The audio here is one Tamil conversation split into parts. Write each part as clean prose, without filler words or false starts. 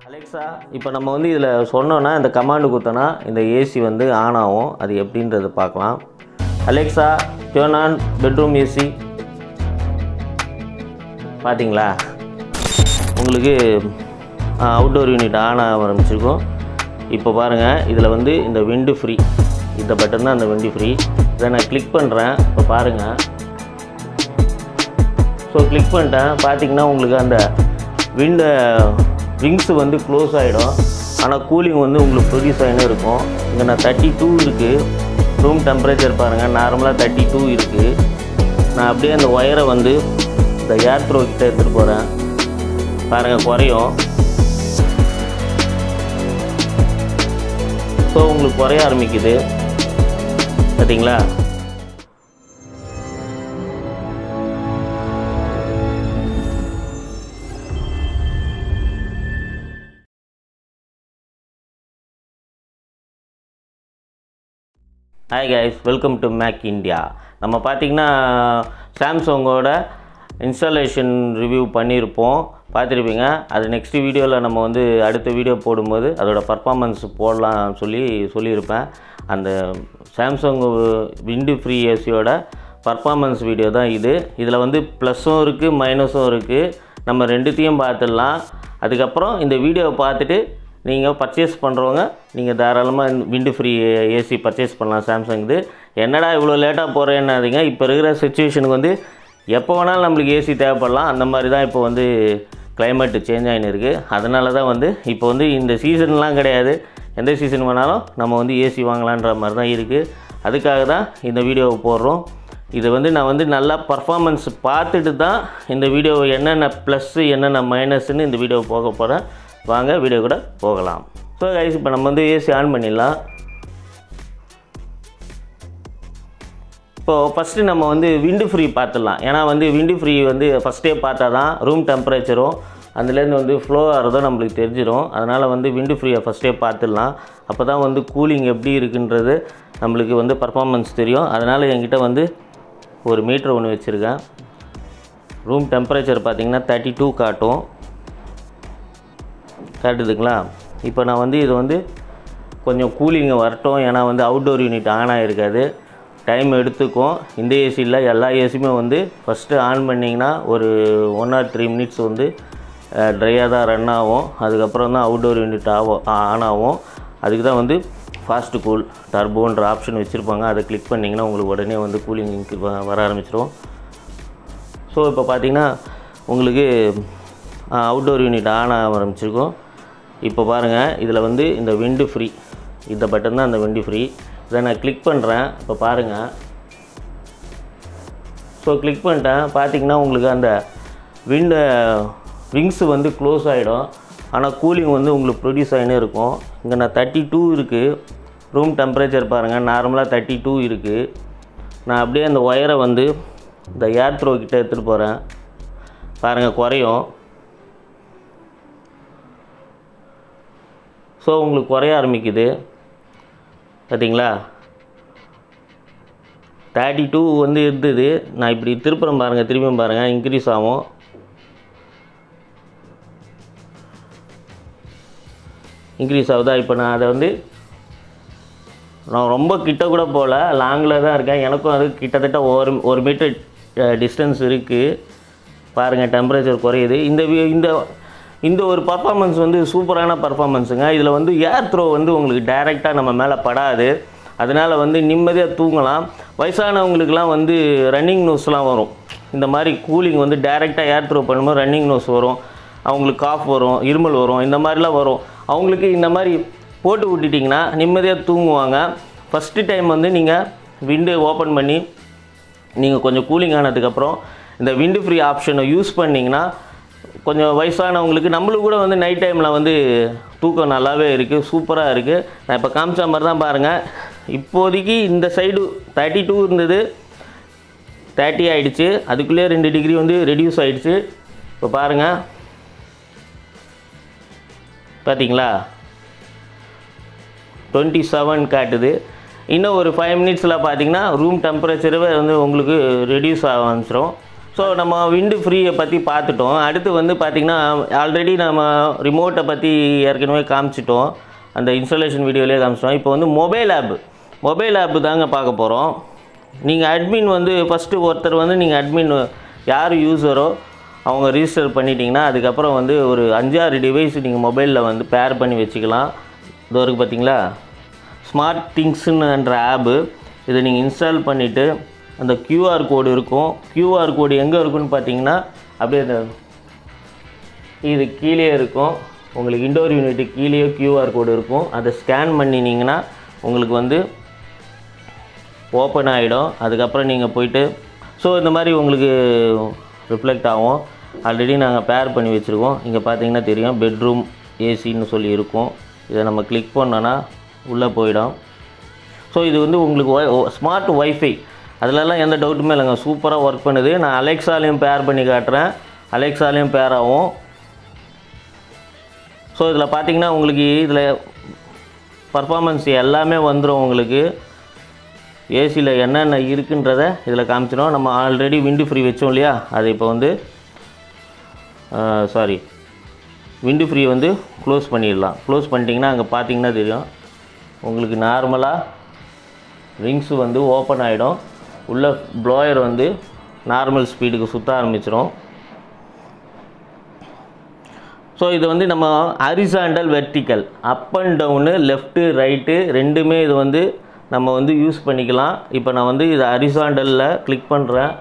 அலெக்ஸா இப்போ நம்ம வந்து இதில் சொன்னோன்னா இந்த கமாண்டு கொடுத்தோன்னா இந்த ஏசி வந்து ஆன் ஆகும். அது எப்படின்றத பார்க்கலாம். Alexa turn on bedroom AC. பார்த்தீங்களா, உங்களுக்கு அவுட்டோர் யூனிட் ஆன் ஆக ஆரம்பிச்சிருக்கும். இப்போ பாருங்கள், இதில் வந்து இந்த விண்டு ஃப்ரீ, இந்த பட்டன் தான் அந்த விண்டு ஃப்ரீ. இதை நான் கிளிக் பண்ணுறேன். இப்போ பாருங்கள், ஸோ கிளிக் பண்ணிட்டேன். பார்த்தீங்கன்னா உங்களுக்கு அந்த விங்ஸு வந்து க்ளோஸ் ஆகிடும். ஆனால் கூலிங் வந்து உங்களுக்கு ப்ரொடியூஸ் ஆகினே இருக்கும். இங்கே நான் 32 இருக்குது. ரூம் டெம்பரேச்சர் பாருங்கள், நார்மலாக 32 இருக்குது. நான் அப்படியே அந்த ஒயரை வந்து இந்த ஏர் த்ரோ கிட்ட எடுத்துகிட்டு போகிறேன். பாருங்கள், குறையும். ஸோ உங்களுக்கு குறைய ஆரம்பிக்குது. பார்த்தீங்களா? Hi guys, welcome to make India. நம்ம பார்த்திங்கன்னா சாம்சங்கோட இன்ஸ்டாலேஷன் ரிவ்யூ பண்ணியிருப்போம், பார்த்துருப்பீங்க. அது நெக்ஸ்ட் வீடியோவில் நம்ம வந்து அடுத்த வீடியோ போடும்போது அதோட பர்ஃபார்மன்ஸ் போடலாம் சொல்லியிருப்பேன். அந்த சாம்சங் விண்டு ஃப்ரீ ஏசியோட பர்ஃபார்மன்ஸ் வீடியோ தான் இது. இதில் வந்து ப்ளஸ்ஸும் இருக்குது, மைனஸும் இருக்குது. நம்ம ரெண்டுத்தையும் பார்த்துடலாம். அதுக்கப்புறம் இந்த வீடியோவை பார்த்துட்டு நீங்கள் பர்ச்சேஸ் பண்ணுறவங்க நீங்கள் தாராளமாக விண்டு ஃப்ரீ ஏசி பர்ச்சேஸ் பண்ணலாம். சாம்சங் இது என்னடா இவ்வளோ லேட்டாக போகிறேன்னாதீங்க. இப்போ இருக்கிற சுச்சுவேஷனுக்கு வந்து எப்போ வேணாலும் நம்மளுக்கு ஏசி தேவைப்படலாம். அந்த மாதிரி தான் இப்போ வந்து கிளைமேட்டு சேஞ்ச் ஆகின்னு இருக்குது. அதனால தான் வந்து இப்போ வந்து இந்த சீசன்லாம் கிடையாது, எந்த சீசன் வேணாலும் நம்ம வந்து ஏசி வாங்கலான்ற மாதிரி தான் இருக்குது. அதுக்காக தான் இந்த வீடியோவை போடுறோம். இது வந்து நான் வந்து நல்லா பர்ஃபார்மன்ஸ் பார்த்துட்டு தான் இந்த வீடியோவை என்னென்ன ப்ளஸ்ஸு என்னென்ன மைனஸ்ன்னு இந்த வீடியோவை போக போகிறேன். வாங்க வீடியோ கூட போகலாம். ஸோ கைஸ், இப்போ நம்ம வந்து ஏசி ஆன் பண்ணிடலாம். இப்போது ஃபஸ்ட்டு நம்ம வந்து விண்டு ஃப்ரீ பார்த்துடலாம். ஏன்னா வந்து விண்டு ஃப்ரீ வந்து ஃபஸ்ட்டே பார்த்தா தான் ரூம் டெம்பரேச்சரும் அதுலேருந்து வந்து ஃப்ளோ ஆகிறதோ நம்மளுக்கு தெரிஞ்சிடும். அதனால் வந்து விண்டு ஃப்ரீயை ஃபஸ்ட்டே பார்த்துடலாம். அப்போ தான் வந்து கூலிங் எப்படி இருக்குன்றது நம்மளுக்கு வந்து பர்ஃபார்மன்ஸ் தெரியும். அதனால் என்கிட்ட வந்து ஒரு மீட்டர் ஒன்று வச்சுருக்கேன். ரூம் டெம்பரேச்சர் பார்த்திங்கன்னா 32 காட்டுதுங்களா? இப்போ நான் வந்து இது வந்து கொஞ்சம் கூலிங்கை வரட்டும். ஏன்னா வந்து அவுட்டோர் யூனிட் ஆன் ஆகிருக்காது, டைம் எடுத்துக்கும். இந்த ஏசியில் எல்லா ஏசியுமே வந்து ஃபஸ்ட்டு ஆன் பண்ணிங்கன்னா ஒரு 1 or 3 minutes வந்து ட்ரையாக தான் ரன் ஆகும். அதுக்கப்புறம் தான் அவுட்டோர் யூனிட் ஆன் ஆகும். அதுக்கு தான் வந்து ஃபாஸ்ட்டு கூல் டர்போன்ற ஆப்ஷன் வச்சுருப்பாங்க. அதை கிளிக் பண்ணிங்கன்னா உங்களுக்கு உடனே வந்து கூலிங் வர ஆரம்பிச்சிடும். ஸோ இப்போ பார்த்திங்கன்னா உங்களுக்கு அவுட்டோர் யூனிட் ஆன் ஆக ஆரம்பிச்சிருக்கும். இப்போ பாருங்கள், இதில் வந்து இந்த விண்டு ஃப்ரீ, இந்த பட்டன் தான் அந்த விண்டு ஃப்ரீ. இதை நான் கிளிக் பண்ணுறேன். இப்போ பாருங்கள், ஸோ கிளிக் பண்ணிட்டேன். பார்த்திங்கன்னா உங்களுக்கு அந்த விங்ஸு வந்து க்ளோஸ் ஆகிடும். ஆனால் கூலிங் வந்து உங்களுக்கு ப்ரொடியூஸ் ஆகினே இருக்கும். இங்கே நான் 32 இருக்குது. ரூம் டெம்பரேச்சர் பாருங்கள், நார்மலாக 32 இருக்குது. நான் அப்படியே அந்த ஒயரை வந்து இந்த ஏர் த்ரோ கிட்ட எடுத்துகிட்டு போகிறேன். பாருங்கள், குறையும். ஸோ உங்களுக்கு குறைய ஆரம்பிக்குது. பார்த்தீங்களா? 32 வந்து இருந்தது. நான் இப்படி திருப்புறம் பாருங்கள், திரும்பியும் பாருங்கள், இன்க்ரீஸ் ஆகும். இன்க்ரீஸ் ஆகுதா? இப்போ நான் அதை வந்து நான் ரொம்ப கிட்ட கூட போகல, லாங்கில் தான் இருக்கேன். எனக்கும் அது கிட்டத்தட்ட ஒரு மீட்டர் டிஸ்டன்ஸ் இருக்குது. பாருங்கள், டெம்பரேச்சர் குறையுது. இந்த ஒரு பர்ஃபார்மன்ஸ் வந்து சூப்பரான பர்ஃபார்மன்ஸுங்க. இதில் வந்து ஏர் த்ரோ வந்து உங்களுக்கு டைரெக்டாக நம்ம மேலே படாது. அதனால் வந்து நிம்மதியாக தூங்கலாம். வயசானவங்களுக்குலாம் வந்து ரன்னிங் நோஸ்லாம் வரும். இந்த மாதிரி கூலிங் வந்து டைரெக்டாக ஏர் த்ரோ பண்ணும்போது ரன்னிங் நோஸ் வரும், அவங்களுக்கு காஃப் வரும், இருமல் வரும், இந்த மாதிரிலாம் வரும். அவங்களுக்கு இந்த மாதிரி போட்டு விட்டுட்டிங்கன்னா நிம்மதியாக தூங்குவாங்க. ஃபஸ்ட்டு டைம் வந்து நீங்கள் விண்டு ஓப்பன் பண்ணி நீங்கள் கொஞ்சம் கூலிங் ஆனதுக்கப்புறம் இந்த விண்டு ஃப்ரீ ஆப்ஷனை யூஸ் பண்ணிங்கன்னா கொஞ்சம் வயசானவங்களுக்கு, நம்மளுக்கு கூட வந்து நைட் டைமில் வந்து தூக்கம் நல்லாவே இருக்குது, சூப்பராக இருக்குது. நான் இப்போ காமிச்ச மாதிரி தான் பாருங்கள். இப்போதைக்கு இந்த சைடு 32 இருந்தது, 30 ஆகிடுச்சு. அதுக்குள்ளே 2 டிகிரி வந்து ரெடியூஸ் ஆகிடுச்சு. இப்போ பாருங்கள், பார்த்தீங்களா? 27 காட்டுது. இன்னும் ஒரு 5 minutes பார்த்தீங்கன்னா ரூம் டெம்பரேச்சரவே வந்து உங்களுக்கு ரெடியூஸ் ஆக ஆரம்பிச்சிடும். ஸோ நம்ம விண்டு ஃப்ரீயை பற்றி பார்த்துட்டோம். அடுத்து வந்து பார்த்திங்கன்னா ஆல்ரெடி நம்ம ரிமோட்டை பற்றி ஏற்கனவே காமிச்சிட்டோம், அந்த இன்ஸ்டாலேஷன் வீடியோலேயே காமிச்சிட்டோம். இப்போ வந்து மொபைல் ஆப்பு தாங்க பார்க்க போகிறோம். நீங்கள் அட்மின் வந்து ஃபஸ்ட்டு ஒருத்தர் வந்து நீங்கள் அட்மின் யார் யூஸரோ அவங்க ரிஜிஸ்டர் பண்ணிட்டீங்கன்னா அதுக்கப்புறம் வந்து ஒரு 5-6 டிவைஸ் நீங்கள் மொபைலில் வந்து பேர் பண்ணி வச்சுக்கலாம். இது வரைக்கும் பார்த்தீங்களா ஸ்மார்ட் திங்ஸ்ன்ற ஆப்பு, இதை நீங்கள் இன்ஸ்டால் பண்ணிவிட்டு அந்த QR கோடு இருக்கும். QR கோடு எங்கே இருக்குன்னு பார்த்தீங்கன்னா அப்படியே இது கீழே இருக்கும். உங்களுக்கு இன்டோர் யூனிட்டு கீழே QR கோடு இருக்கும். அதை ஸ்கேன் பண்ணினீங்கன்னா உங்களுக்கு வந்து ஓப்பன் ஆகிடும். அதுக்கப்புறம் நீங்கள் போய்ட்டு ஸோ இந்த மாதிரி உங்களுக்கு ரிஃப்ளெக்ட் ஆகும். ஆல்ரெடி நாங்கள் பேர் பண்ணி வச்சுருக்கோம். இங்கே பார்த்தீங்கன்னா தெரியும் பெட்ரூம் ஏசின்னு சொல்லி இருக்கும். இதை நம்ம கிளிக் பண்ணோன்னா உள்ளே போயிடும். ஸோ இது வந்து உங்களுக்கு ஸ்மார்ட் ஒய்ஃபை, அதிலலாம் எந்த டவுட்டுமே இல்லைங்க, சூப்பராக ஒர்க் பண்ணுது. நான் அலெக்ஸாலையும் பேர் பண்ணி காட்டுறேன், அலெக்ஸாலையும் பேர் ஆகும். ஸோ இதில் பார்த்தீங்கன்னா உங்களுக்கு இதில் பர்ஃபார்மன்ஸ் எல்லாமே வந்துடும். உங்களுக்கு ஏசியில் என்னென்ன இருக்குன்றதை இதில் காமிச்சிடும். நம்ம ஆல்ரெடி விண்டு ஃப்ரீ வச்சோம் இல்லையா, அது இப்போ வந்து விண்டு ஃப்ரீ வந்து க்ளோஸ் பண்ணிடலாம். க்ளோஸ் பண்ணிட்டீங்கன்னா அங்கே பார்த்தீங்கன்னா தெரியும் உங்களுக்கு நார்மலாக விங்ஸு வந்து ஓப்பன் ஆகிடும். உள்ள ப்ளோயர் வந்து நார்மல் ஸ்பீடுக்கு சுற்ற ஆரம்பிச்சிடும். ஸோ இது வந்து நம்ம horizontal vertical up and down left right ரெண்டுமே இது வந்து நம்ம வந்து யூஸ் பண்ணிக்கலாம். இப்போ நான் வந்து இது ஹரிசாண்டலில் கிளிக் பண்ணுறேன்.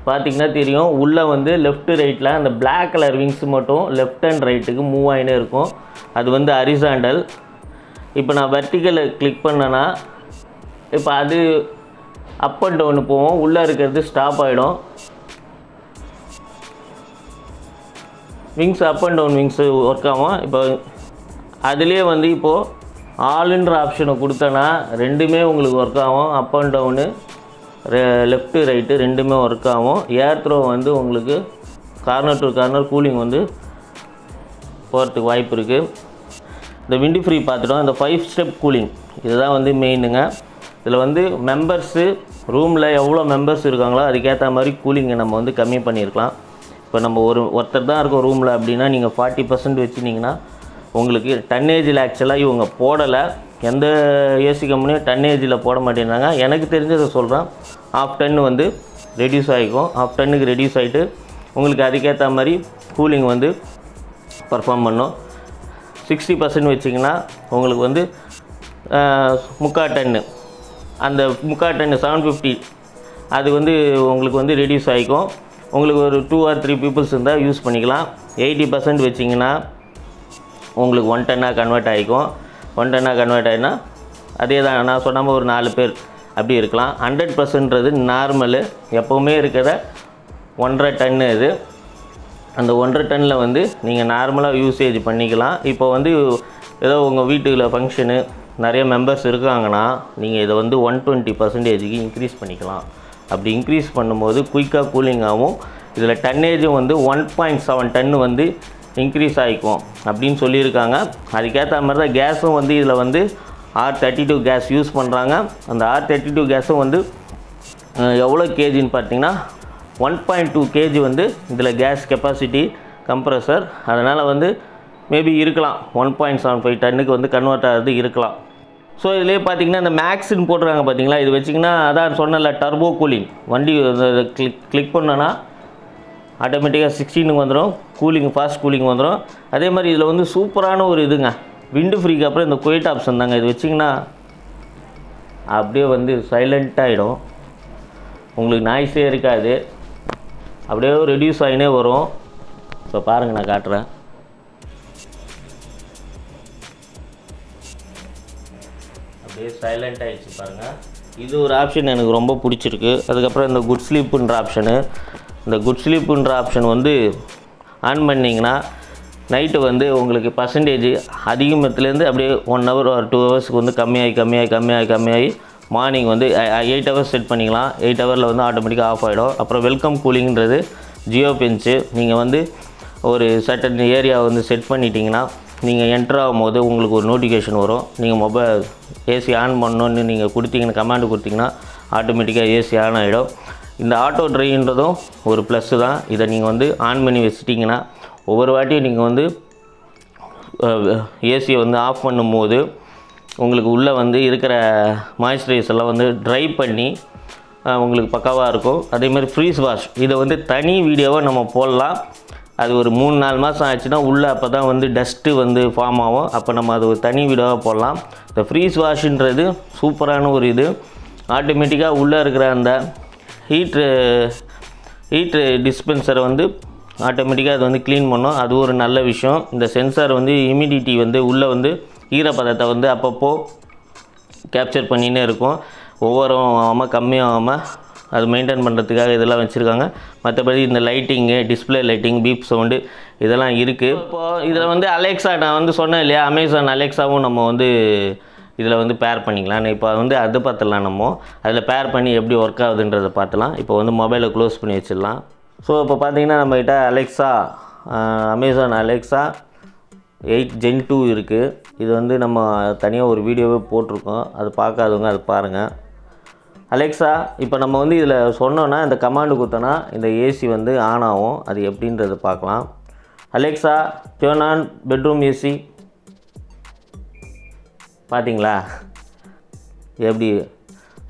பார்த்திங்கன்னா தெரியும் உள்ளே வந்து லெஃப்ட்டு ரைட்டில் அந்த பிளாக் கலர் விங்ஸ் மட்டும் லெஃப்ட் அண்ட் ரைட்டுக்கு மூவ் ஆகினே இருக்கும். அது வந்து ஹரிசாண்டல். இப்போ நான் வெர்டிக்கலை கிளிக் பண்ணேன்னா இப்போ அது அப் அண்ட் டவுனு போவோம். உள்ளே இருக்கிறது ஸ்டாப் ஆகிடும். Wings up and down wings work ஆகும். இப்போ அதுலேயே வந்து இப்போது ஆளுன்ற ஆப்ஷனை கொடுத்தோன்னா ரெண்டுமே உங்களுக்கு ஒர்க் ஆகும். Up and down left right ரெண்டுமே ஒர்க் ஆகும். ஏர் த்ரோ வந்து உங்களுக்கு கார்னர் டு கார்னர் கூலிங் வந்து போகிறதுக்கு வாய்ப்பு இருக்குது. இந்த விண்டு ஃப்ரீ பார்த்துட்டோம். இந்த 5 ஸ்டெப் கூலிங் இதுதான் வந்து மெயினுங்க. இதில் வந்து மெம்பர்ஸு ரூமில் எவ்வளோ மெம்பர்ஸ் இருக்காங்களோ அதுக்கேற்ற மாதிரி கூலிங்கை நம்ம வந்து கம்மி பண்ணியிருக்கலாம். இப்போ நம்ம ஒருத்தர் தான் இருக்கோம் ரூமில் அப்படின்னா நீங்கள் 40% வச்சுருந்தீங்கன்னா உங்களுக்கு டன்னேஜில் ஆக்சுவலாக இவங்க போடலை, எந்த ஏசி கம்பெனியும் டன்னேஜில் போட மாட்டேங்கிறாங்க. எனக்கு தெரிஞ்சதை சொல்கிறேன், 1/2 டன் வந்து ரெடியூஸ் ஆகிக்கும். 1/2 டன்னுக்கு ரெடியூஸ் ஆகிட்டு உங்களுக்கு அதுக்கேற்ற மாதிரி கூலிங் வந்து பர்ஃபார்ம் பண்ணும். 60% வச்சிங்கன்னா உங்களுக்கு வந்து 3/4 டன்னு, அந்த 3/4 டன்னு 750 அது வந்து உங்களுக்கு வந்து ரெடியூஸ் ஆகிக்கும். உங்களுக்கு ஒரு 2 or 3 பீப்புள்ஸ் இருந்தால் யூஸ் பண்ணிக்கலாம். 80% வச்சிங்கன்னா உங்களுக்கு 1 டன்னாக கன்வெர்ட் ஆகிக்கும். 1 டன்னாக கன்வெர்ட் ஆகினா அதே தான் நான் சொன்னாமல் ஒரு 4 பேர் அப்படி இருக்கலாம். 100%ன்றது நார்மலு எப்போவுமே இருக்கிற 1.5 டன்னு. இது அந்த 1.5 டன்னில் வந்து நீங்கள் நார்மலாக யூசேஜ் பண்ணிக்கலாம். இப்போ வந்து ஏதோ உங்கள் வீட்டில் ஃபங்க்ஷனு நிறைய மெம்பர்ஸ் இருக்காங்கன்னா நீங்கள் இதை வந்து 120%க்கு இன்க்ரீஸ் பண்ணிக்கலாம். அப்படி இன்க்ரீஸ் பண்ணும்போது குயிக்காக கூலிங் ஆகும். இதில் டன்னேஜும் வந்து 1.7 டன்னு வந்து இன்க்ரீஸ் ஆகிக்கும் அப்படின்னு சொல்லியிருக்காங்க. அதுக்கேற்ற மாதிரி தான் கேஸும் வந்து இதில் வந்து R32 கேஸ் யூஸ் பண்ணுறாங்க. அந்த R32 கேஸும் வந்து எவ்வளோ கேஜின்னு பார்த்தீங்கன்னா 1.2 kg வந்து இதில் கேஸ் கெப்பாசிட்டி கம்ப்ரஸர். அதனால் வந்து மேபி இருக்கலாம் 1.75 டன்னுக்கு வந்து கன்வெர்ட் ஆகிறது இருக்கலாம். ஸோ இதிலே பார்த்தீங்கன்னா இந்த மேக்ஸ்ன்னு போட்டுருக்காங்க பார்த்தீங்களா, இது வச்சிங்கன்னா அதான் சொன்னல டர்போ கூலிங். வண்டி கிளிக் பண்ணோன்னா ஆட்டோமேட்டிக்காக 16க்கு வந்துடும், கூலிங் ஃபாஸ்ட் கூலிங் வந்துடும். அதே மாதிரி இதில் வந்து சூப்பரான ஒரு இதுங்க விண்டு ஃப்ரீக்கு அப்புறம் இந்த குவைட் ஆப்ஷன் தாங்க. இது வச்சிங்கன்னா அப்படியே வந்து சைலண்ட்டாகிடும், உங்களுக்கு நாய்ஸே இருக்காது, அப்படியே ரெடியூஸ் ஆகினே வரும். இப்போ பாருங்கள் நான் காட்டுறேன். அப்படியே சைலண்ட் ஆகிடுச்சு பாருங்கள். இது ஒரு ஆப்ஷன் எனக்கு ரொம்ப பிடிச்சிருக்கு. அதுக்கப்புறம் இந்த குட் ஸ்லீப்புன்ற ஆப்ஷனு, இந்த குட் ஸ்லீப்புன்ற ஆப்ஷன் வந்து ஆன் பண்ணிங்கன்னா நைட்டு வந்து உங்களுக்கு பர்சன்டேஜ் அதிகமத்துலேருந்து அப்படியே 1 hour or 2 ஹவர்ஸுக்கு வந்து கம்மியாகி மார்னிங் வந்து 8 ஹவர்ஸ் செட் பண்ணிக்கலாம். 8 ஹவரில் வந்து ஆட்டோமேட்டிக்காக ஆஃப் ஆகிடும். அப்புறம் வெல்கம் கூலிங்கிறது ஜியோ பென்ச்சு நீங்கள் வந்து ஒரு சர்டன் ஏரியா வந்து செட் பண்ணிட்டீங்கன்னா நீங்கள் என்டர் ஆகும்போது உங்களுக்கு ஒரு நோட்டிஃபிகேஷன் வரும். நீங்கள் மொபைல் ஏசி ஆன் பண்ணணுன்னு நீங்கள் கொடுத்தீங்கன்னா கமாண்டு கொடுத்தீங்கன்னா ஆட்டோமேட்டிக்காக ஏசி ஆன் ஆகிடும். இந்த ஆட்டோ ட்ரைன்றதும் ஒரு ப்ளஸ்ஸு தான். இதை நீங்கள் வந்து ஆன் பண்ணி வச்சிட்டிங்கன்னா ஒவ்வொரு வாட்டியும் நீங்கள் வந்து ஏசியை வந்து ஆஃப் பண்ணும்போது உங்களுக்கு உள்ளே வந்து இருக்கிற மாய்ஸ்சரைஸ் எல்லாம் வந்து ட்ரை பண்ணி உங்களுக்கு பக்காவாக இருக்கும். அதேமாதிரி ஃப்ரீஸ் வாஷ் இதை வந்து தனி வீடியோவாக நம்ம போடலாம். அது ஒரு 3-4 மாதம் ஆச்சுன்னா உள்ளே அப்போ தான் வந்து டஸ்ட்டு வந்து ஃபார்ம் ஆகும். அப்போ நம்ம அது ஒரு தனி வீடியோவாக போடலாம். இந்த ஃப்ரீஸ் வாஷ்ன்றது சூப்பரான ஒரு இது. ஆட்டோமேட்டிக்காக உள்ளே இருக்கிற அந்த ஹீட்ரு டிஸ்பென்சரை வந்து ஆட்டோமேட்டிக்காக அது வந்து க்ளீன் பண்ணும். அது ஒரு நல்ல விஷயம். இந்த சென்சார் வந்து ஹியூமிடிட்டி வந்து உள்ளே வந்து ஈரப்பதத்தை வந்து அப்பப்போ கேப்சர் பண்ணினே இருக்கும். ஓவரும் ஆகாமல் கம்மியாகாமல் அது மெயின்டைன் பண்ணுறதுக்காக இதெல்லாம் வச்சுருக்காங்க. மற்றபடி இந்த lighting, display lighting, beep sound இதெல்லாம் இருக்குது. இப்போது இதில் வந்து அலெக்ஸா நான் வந்து சொன்னேன் இல்லையா, அமேசான் அலெக்ஸாவும் நம்ம வந்து இதில் வந்து பேர் பண்ணிக்கலாம். இப்போ வந்து அது பார்த்துடலாம். நம்ம அதில் பேர் பண்ணி எப்படி ஒர்க் ஆகுதுன்றதை பார்த்துலாம். இப்போ வந்து மொபைலை க்ளோஸ் பண்ணி வச்சிடலாம். ஸோ இப்போ பார்த்தீங்கன்னா நம்மக்கிட்ட அலெக்ஸா, அமேசான் அலெக்ஸா 8 Gen 2 இருக்குது. இது வந்து நம்ம தனியாக ஒரு வீடியோவே போட்டிருக்கோம். அது பார்க்காதவங்க அது பாருங்கள். அலெக்ஸா இப்போ நம்ம வந்து இதில் சொன்னோன்னா இந்த கமாண்டு கொடுத்தோன்னா இந்த ஏசி வந்து ஆன் ஆகும். அது எப்படின்றது பார்க்கலாம். Alexa turn on bedroom AC. பார்த்தீங்களா எப்படி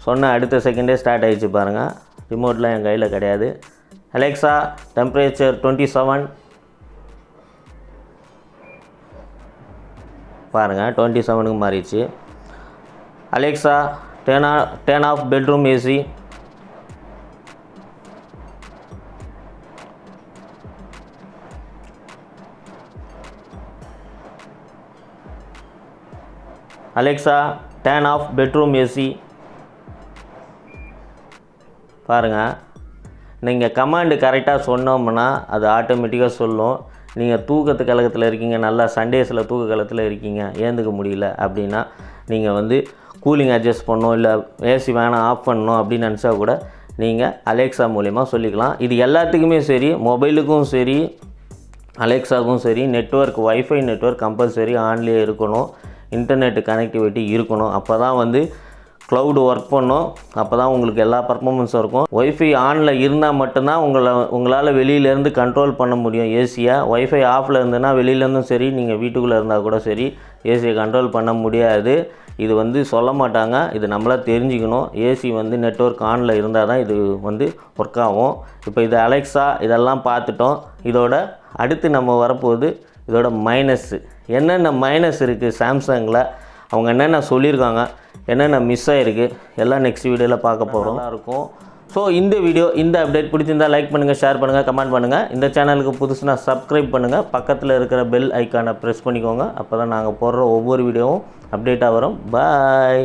சொன்ன அடுத்த செகண்டே ஸ்டார்ட் ஆகிடுச்சு பாருங்கள். ரிமோட்லாம் என் கையில் கிடையாது. அலெக்ஸா டெம்பரேச்சர் 27 பாருங்கள் 27க்கு மாறிடுச்சு. Alexa turn of bedroom AC. Alexa turn of bedroom AC. பாருங்கள், நீங்கள் கமாண்டு கரெக்டாக சொன்னோம்னா அது ஆட்டோமேட்டிக்காக சொல்லும். நீங்கள் தூக்கத்து கலக்கத்தில் இருக்கீங்க, நல்லா சண்டேஸில் தூக்க கலத்தில் இருக்கீங்க, ஏந்துக்க முடியல அப்படின்னா நீங்கள் வந்து கூலிங் அட்ஜஸ்ட் பண்ணணும், இல்லை ஏசி வேணாம் ஆஃப் பண்ணணும் அப்படின்னு நினச்சா கூட நீங்கள் அலெக்ஸா மூலிமா சொல்லிக்கலாம். இது எல்லாத்துக்குமே சரி, மொபைலுக்கும் சரி, அலெக்ஸாவுக்கும் சரி. நெட்வொர்க் வைஃபை நெட்வொர்க் கம்பல்சரி ஆன்லேயே இருக்கணும். இன்டர்நெட் கனெக்டிவிட்டி இருக்கணும். அப்போ தான் வந்து க்ளவுடு ஒர்க் பண்ணும். அப்போ தான் உங்களுக்கு எல்லா பர்ஃபார்மன்ஸும் இருக்கும். ஒய்ஃபை ஆனில் இருந்தால் மட்டும்தான் உங்களால் வெளியிலேருந்து கண்ட்ரோல் பண்ண முடியும் ஏசியை. ஒய்ஃபை ஆஃபில் இருந்ததுன்னா வெளியிலேருந்தும் சரி, நீங்கள் வீட்டுக்குள்ளே இருந்தால் கூட சரி, ஏசியை கண்ட்ரோல் பண்ண முடியாது. இது வந்து சொல்ல மாட்டாங்க, இது நம்மளாக தெரிஞ்சுக்கணும். ஏசி வந்து நெட்வொர்க் ஆனில் இருந்தால் தான் இது வந்து ஒர்க் ஆகும். இப்போ இது அலெக்ஸா இதெல்லாம் பார்த்துட்டோம். இதோட அடுத்து நம்ம வரப்போகுது இதோட மைனஸ்ஸு. என்னென்ன மைனஸ் இருக்குது சாம்சங்கில், அவங்க என்னென்ன சொல்லியிருக்காங்க, என்னென்ன மிஸ் ஆகிருக்கு, எல்லாம் நெக்ஸ்ட் வீடியோவில் பார்க்க போகிறோம் இருக்கும். ஸோ இந்த அப்டேட் பிடிச்சிருந்தால் லைக் பண்ணுங்கள், ஷேர் பண்ணுங்கள், கமெண்ட் பண்ணுங்கள். இந்த சேனலுக்கு புதுசுனா சப்ஸ்கிரைப் பண்ணுங்கள். பக்கத்தில் இருக்கிற பெல் ஐக்கானை ப்ரெஸ் பண்ணிக்கோங்க. அப்போ தான் நாங்கள் போடுற ஒவ்வொரு வீடியோவும் அப்டேட்டாக வரும். பாய்.